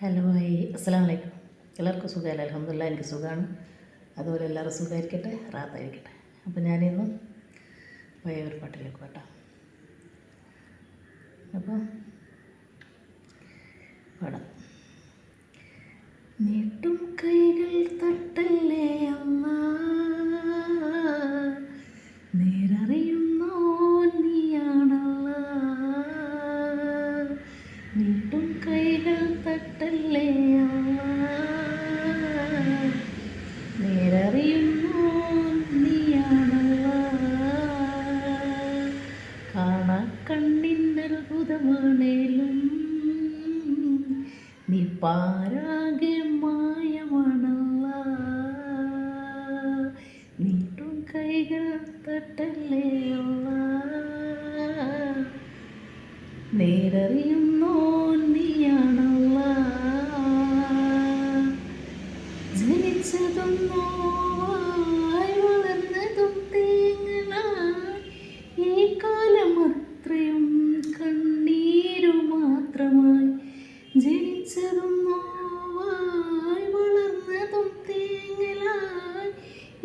Hello hi അസ്സലാമു അലൈക്കും. എല്ലാവർക്കും സുഖമല്ല? അൽഹംദുലില്ലാ എനിക്ക് സുഖമാണ്. അതുപോലെ എല്ലാവരും സുഖമായിരിക്കട്ടെ, റാഹത്തായിരിക്കട്ടെ. അപ്പോൾ ഞാനിന്ന് പഴയ ഒരു പാട്ടിലേക്ക് പാട്ടാം. അപ്പോൾ പാടാം. നീട്ടും കൈകൾ തട്ടല്ലേ അല്ലാ, നേരറിയുന്നോ നീയാണല്ലാ. നീട്ടും കൈകൾ തട്ടല്ലേ അല്ലാ, നേരറിയുന്നോ നീയാണല്ലാ. കാണാ കണ്ണിനത്ഭുതമാണേലും നീ പാരാകെ മായമാണല്ലാ. നീട്ടും കൈകൾ തട്ടല്ലേ അല്ലാ, നേരറിയുന്നോ നീയാണല്ലാ. ജനിച്ചതും നോവായി വളർന്നതും തേങ്ങലായി, ഈ കാലം അത്രയും കണ്ണീരു മാത്രമായി. ജനിച്ചതും നോവായി വളർന്നതും തേങ്ങലായി,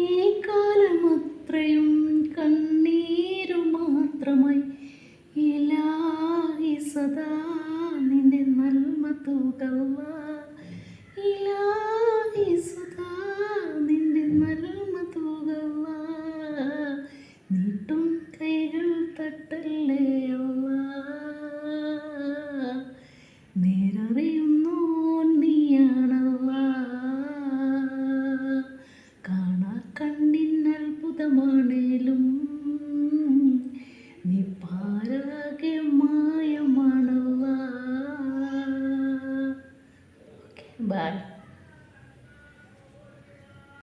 ഈ കാലം അത്രയും കണ്ണീരു മാത്രമായി. ഇലാഹി സദാ നിന്റെ നന്മ തൂകല്ലാ, ഇലാഹി സദാ നിന്റെ നന്മ തൂകല്ലാ. നീട്ടും കൈകൾ തട്ടല്ലേ അല്ലാ, നേരറിയുന്നോ നീയാണല്ലാ. കാണാ കണ്ണിനത്ഭുതമാണേലും നീ പാരാകെ മായമാണല്ലാ. Okay, by.